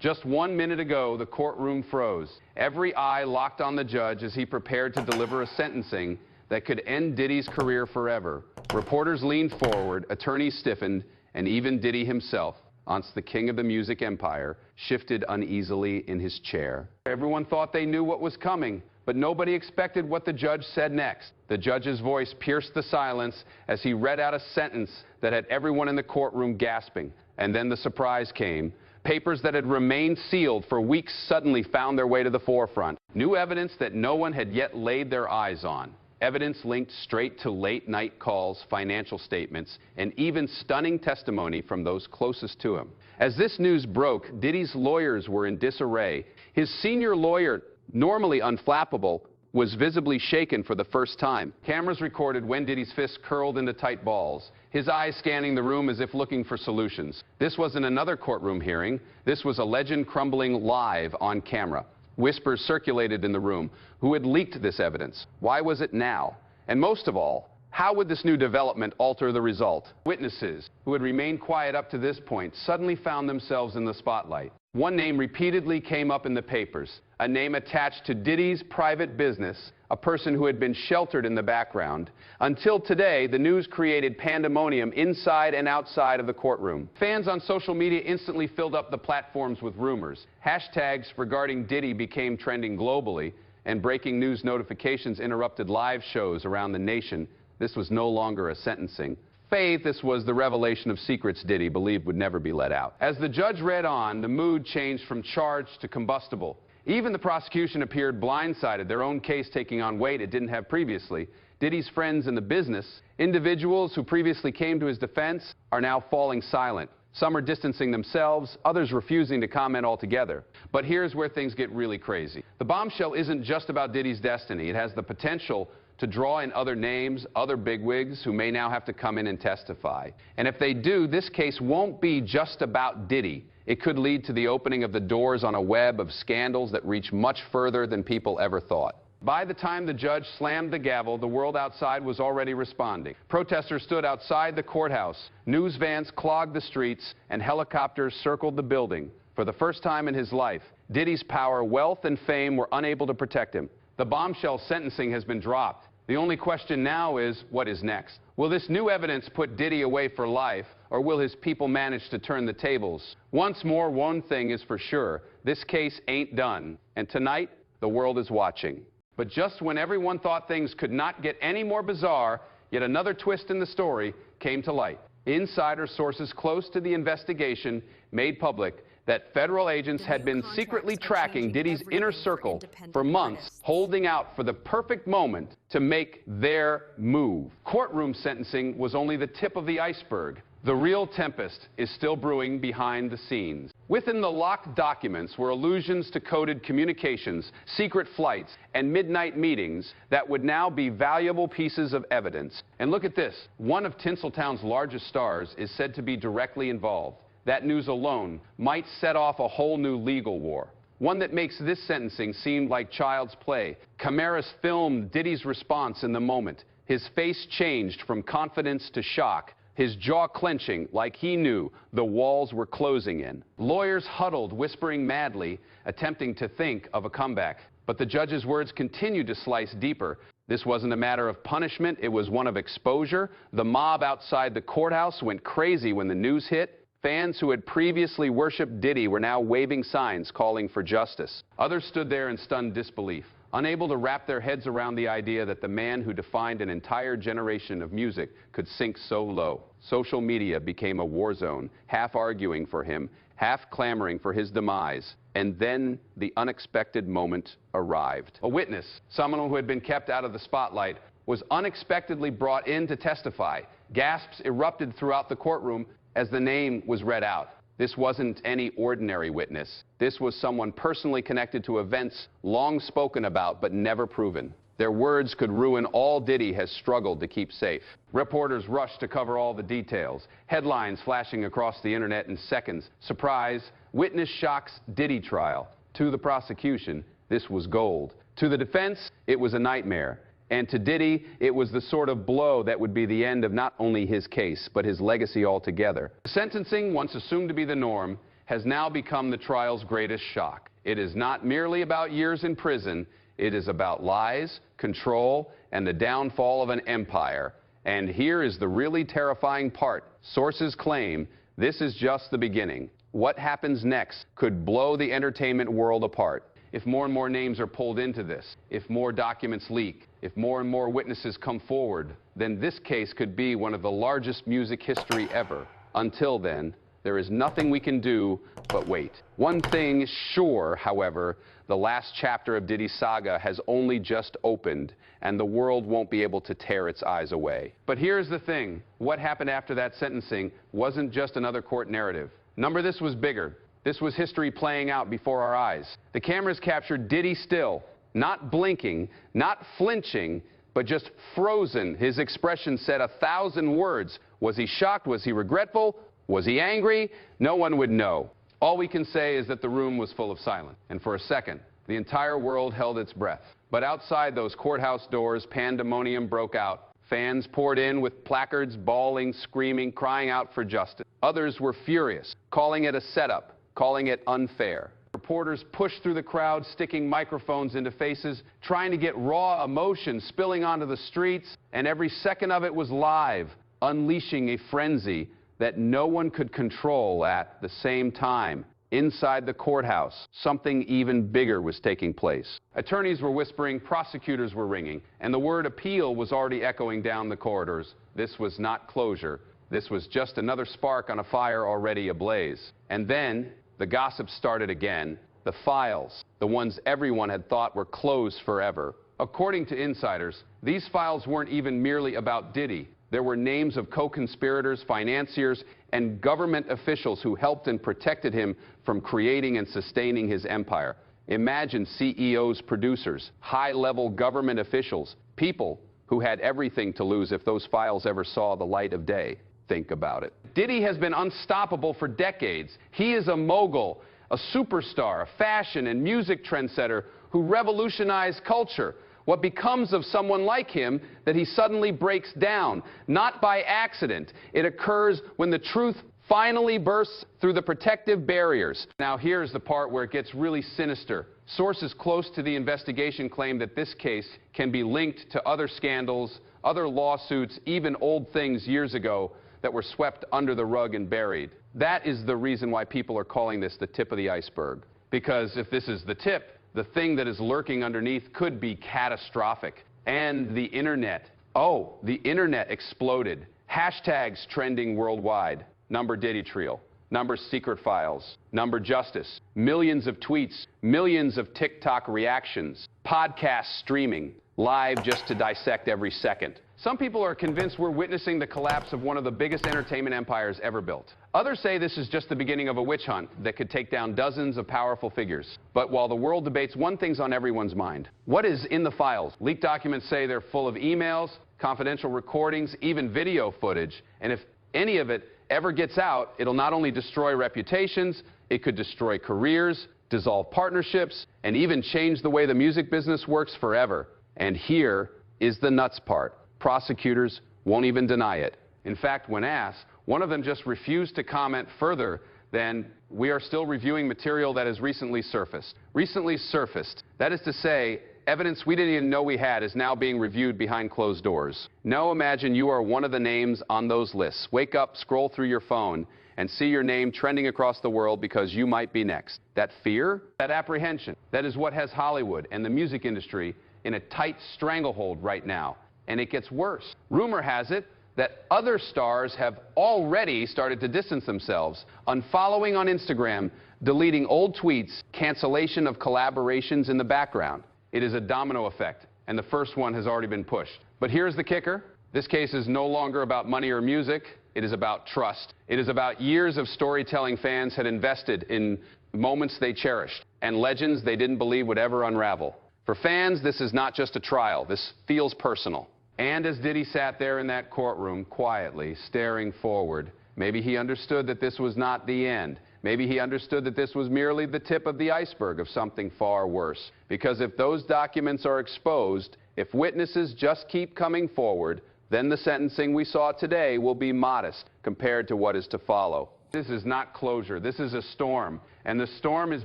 Just 1 minute ago, the courtroom froze. Every eye locked on the judge as he prepared to deliver a sentencing that could end Diddy's career forever. Reporters leaned forward, attorneys stiffened, and even Diddy himself, once the king of the music empire, shifted uneasily in his chair. Everyone thought they knew what was coming, but nobody expected what the judge said next. The judge's voice pierced the silence as he read out a sentence that had everyone in the courtroom gasping. And then the surprise came. Papers that had remained sealed for weeks suddenly found their way to the forefront. New evidence that no one had yet laid their eyes on. Evidence linked straight to late-night calls, financial statements, and even stunning testimony from those closest to him. As this news broke, Diddy's lawyers were in disarray. His senior lawyer, normally unflappable, was visibly shaken for the first time. Cameras recorded when Diddy's fists curled into tight balls, his eyes scanning the room as if looking for solutions. This wasn't another courtroom hearing. This was a legend crumbling live on camera. Whispers circulated in the room. Who had leaked this evidence? Why was it now? And most of all, how would this new development alter the result? Witnesses who had remained quiet up to this point suddenly found themselves in the spotlight. One name repeatedly came up in the papers, a name attached to Diddy's private business, a person who had been sheltered in the background. Until today, the news created pandemonium inside and outside of the courtroom. Fans on social media instantly filled up the platforms with rumors. Hashtags regarding Diddy became trending globally, and breaking news notifications interrupted live shows around the nation. This was no longer a sentencing. This was the revelation of secrets Diddy believed would never be let out. As the judge read on, the mood changed from charged to combustible. Even the prosecution appeared blindsided, their own case taking on weight it didn't have previously. Diddy's friends in the business, individuals who previously came to his defense, are now falling silent. Some are distancing themselves, others refusing to comment altogether. But here's where things get really crazy. The Bombshell isn't just about Diddy's destiny. It has the potential to draw in other names, other bigwigs who may now have to come in and testify. And if they do, this case won't be just about Diddy. It could lead to the opening of the doors on a web of scandals that reach much further than people ever thought. By the time the judge slammed the gavel, the world outside was already responding. Protesters stood outside the courthouse, news vans clogged the streets, and helicopters circled the building. For the first time in his life, Diddy's power, wealth, and fame were unable to protect him. The Bombshell sentencing has been dropped. The only question now is, what is next? Will this new evidence put Diddy away for life, or will his people manage to turn the tables? Once more, one thing is for sure. This case ain't done. And tonight, the world is watching. But just when everyone thought things could not get any more bizarre, yet another twist in the story came to light. Insider sources close to the investigation made public that federal agents had been secretly tracking Diddy's inner circle for months, holding out for the perfect moment to make their move. Courtroom sentencing was only the tip of the iceberg. The real tempest is still brewing behind the scenes. Within the locked documents were allusions to coded communications, secret flights, and midnight meetings that would now be valuable pieces of evidence. And look at this. One of Tinseltown's largest stars is said to be directly involved. That news alone might set off a whole new legal war, one that makes this sentencing seem like child's play. Cameras filmed Diddy's response in the moment. His face changed from confidence to shock, his jaw clenching like he knew the walls were closing in. Lawyers huddled, whispering madly, attempting to think of a comeback. But the judge's words continued to slice deeper. This wasn't a matter of punishment, it was one of exposure. The mob outside the courthouse went crazy when the news hit. Fans who had previously worshipped Diddy were now waving signs calling for justice. Others stood there in stunned disbelief, unable to wrap their heads around the idea that the man who defined an entire generation of music could sink so low. Social media became a war zone, half arguing for him, half clamoring for his demise. And then the unexpected moment arrived. A witness, someone who had been kept out of the spotlight, was unexpectedly brought in to testify. Gasps erupted throughout the courtroom as the name was read out. This wasn't any ordinary witness. This was someone personally connected to events long spoken about but never proven. Their words could ruin all Diddy has struggled to keep safe. Reporters rushed to cover all the details. Headlines flashing across the internet in seconds. Surprise, witness shocks Diddy trial. To the prosecution, this was gold. To the defense, it was a nightmare. And to Diddy, it was the sort of blow that would be the end of not only his case, but his legacy altogether. Sentencing, once assumed to be the norm, has now become the trial's greatest shock. It is not merely about years in prison. It is about lies, control, and the downfall of an empire. And here is the really terrifying part. Sources claim this is just the beginning. What happens next could blow the entertainment world apart. If more and more names are pulled into this, if more documents leak, if more and more witnesses come forward, then this case could be one of the largest music history ever. Until then, there is nothing we can do but wait. One thing is sure, however, the last chapter of Diddy's saga has only just opened, and the world won't be able to tear its eyes away. But here's the thing. What happened after that sentencing wasn't just another court narrative. This was bigger. This was history playing out before our eyes. The cameras captured Diddy still, not blinking, not flinching, but just frozen. His expression said 1,000 words. Was he shocked? Was he regretful? Was he angry? No one would know. All we can say is that the room was full of silence. And for a second, the entire world held its breath. But outside those courthouse doors, pandemonium broke out. Fans poured in with placards, bawling, screaming, crying out for justice. Others were furious, calling it a setup, calling it unfair. Reporters pushed through the crowd, sticking microphones into faces, trying to get raw emotion spilling onto the streets, and every second of it was live, unleashing a frenzy that no one could control at the same time. Inside the courthouse, something even bigger was taking place. Attorneys were whispering, prosecutors were ringing, and the word appeal was already echoing down the corridors. This was not closure. This was just another spark on a fire already ablaze. And then the gossip started again. The files, the ones everyone had thought were closed forever. According to insiders, these files weren't even merely about Diddy. There were names of co-conspirators, financiers, and government officials who helped and protected him from creating and sustaining his empire. Imagine CEOs, producers, high-level government officials, people who had everything to lose if those files ever saw the light of day. Think about it. Diddy has been unstoppable for decades. He is a mogul, a superstar, a fashion and music trendsetter who revolutionized culture. What becomes of someone like him that he suddenly breaks down? Not by accident. It occurs when the truth finally bursts through the protective barriers. Now here's the part where it gets really sinister. Sources close to the investigation claim that this case can be linked to other scandals, other lawsuits, even old things years ago that were swept under the rug and buried. That is the reason why people are calling this the tip of the iceberg. Because if this is the tip, the thing that is lurking underneath could be catastrophic. And the internet. Oh, the internet exploded. Hashtags trending worldwide. Number Diddy Trio. Number Secret Files. Number Justice. Millions of tweets. Millions of TikTok reactions. Podcasts streaming. Live just to dissect every second. Some people are convinced we're witnessing the collapse of one of the biggest entertainment empires ever built. Others say this is just the beginning of a witch hunt that could take down dozens of powerful figures. But while the world debates, one thing's on everyone's mind. What is in the files? Leaked documents say they're full of emails, confidential recordings, even video footage. And if any of it ever gets out, it'll not only destroy reputations, it could destroy careers, dissolve partnerships, and even change the way the music business works forever. And here is the nuts part. Prosecutors won't even deny it. In fact, when asked, one of them just refused to comment further than, "We are still reviewing material that has recently surfaced." Recently surfaced. That is to say, evidence we didn't even know we had is now being reviewed behind closed doors. Now imagine you are one of the names on those lists. Wake up, scroll through your phone, and see your name trending across the world because you might be next. That fear, that apprehension, that is what has Hollywood and the music industry in a tight stranglehold right now. And it gets worse. Rumor has it that other stars have already started to distance themselves, unfollowing on Instagram, deleting old tweets, cancellation of collaborations in the background. It is a domino effect, and the first one has already been pushed. But here's the kicker. This case is no longer about money or music. It is about trust. It is about years of storytelling fans had invested in moments they cherished and legends they didn't believe would ever unravel. For fans, this is not just a trial. This feels personal. And as Diddy sat there in that courtroom, quietly, staring forward, maybe he understood that this was not the end. Maybe he understood that this was merely the tip of the iceberg of something far worse. Because if those documents are exposed, if witnesses just keep coming forward, then the sentencing we saw today will be modest compared to what is to follow. This is not closure. This is a storm, and the storm is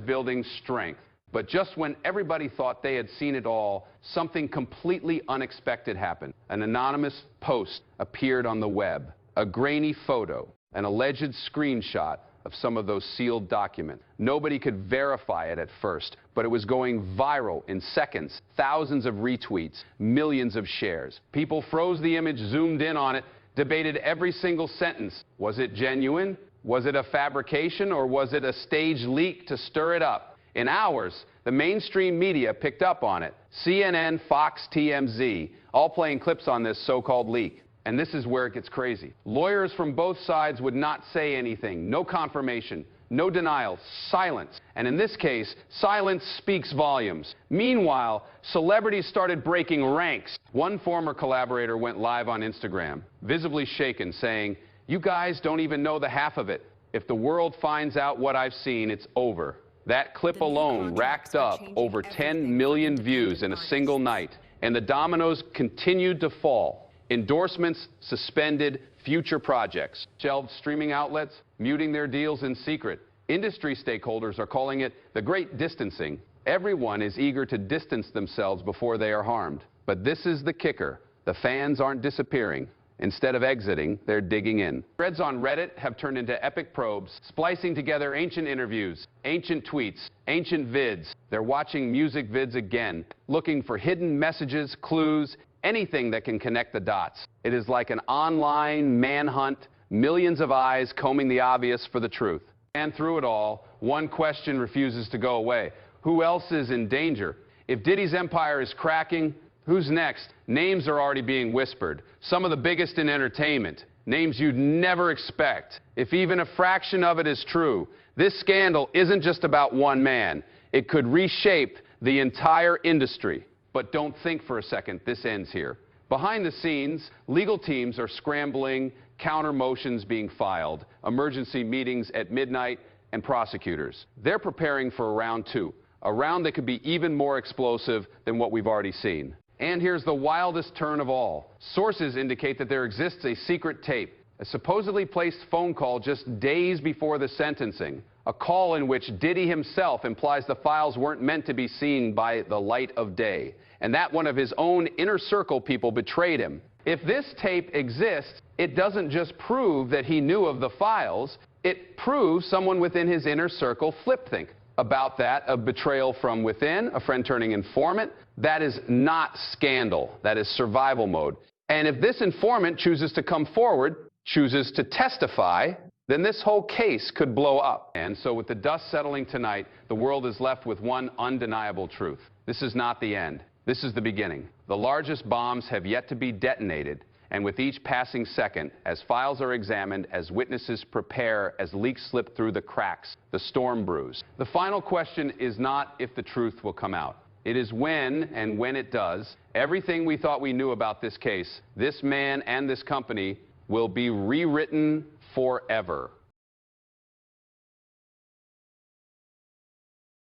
building strength. But just when everybody thought they had seen it all, something completely unexpected happened. An anonymous post appeared on the web, a grainy photo, an alleged screenshot of some of those sealed documents. Nobody could verify it at first, but it was going viral in seconds. Thousands of retweets, millions of shares. People froze the image, zoomed in on it, debated every single sentence. Was it genuine? Was it a fabrication? Or was it a staged leak to stir it up? In hours, the mainstream media picked up on it. CNN, Fox, TMZ, all playing clips on this so-called leak. And this is where it gets crazy. Lawyers from both sides would not say anything. No confirmation, no denial, silence. And in this case, silence speaks volumes. Meanwhile, celebrities started breaking ranks. One former collaborator went live on Instagram, visibly shaken, saying, "You guys don't even know the half of it. If the world finds out what I've seen, it's over." That clip alone racked up over 10 million views in a single night, and the dominoes continued to fall. Endorsements suspended, future projects shelved, streaming outlets muting their deals in secret. Industry stakeholders are calling it the great distancing. Everyone is eager to distance themselves before they are harmed. But this is the kicker. The fans aren't disappearing. Instead of exiting, they're digging in. Threads on Reddit have turned into epic probes, splicing together ancient interviews, ancient tweets, ancient vids. They're watching music vids again, looking for hidden messages, clues, anything that can connect the dots. It is like an online manhunt, millions of eyes combing the obvious for the truth. And through it all, one question refuses to go away. Who else is in danger? If Diddy's empire is cracking, who's next? Names are already being whispered. Some of the biggest in entertainment. Names you'd never expect. If even a fraction of it is true, this scandal isn't just about one man. It could reshape the entire industry. But don't think for a second this ends here. Behind the scenes, legal teams are scrambling, counter motions being filed, emergency meetings at midnight, and prosecutors. They're preparing for round two, a round that could be even more explosive than what we've already seen. And here's the wildest turn of all. Sources indicate that there exists a secret tape, a supposedly placed phone call just days before the sentencing, a call in which Diddy himself implies the files weren't meant to be seen by the light of day, and that one of his own inner circle people betrayed him. If this tape exists, it doesn't just prove that he knew of the files, it proves someone within his inner circle flip-think about that of betrayal from within, a friend turning informant. That is not scandal. That is survival mode. And if this informant chooses to come forward, chooses to testify, then this whole case could blow up. And so with the dust settling tonight, the world is left with one undeniable truth. This is not the end. This is the beginning. The largest bombs have yet to be detonated, and with each passing second, as files are examined, as witnesses prepare, as leaks slip through the cracks, the storm brews. The final question is not if the truth will come out. It is when, and when it does, everything we thought we knew about this case, this man and this company, will be rewritten forever.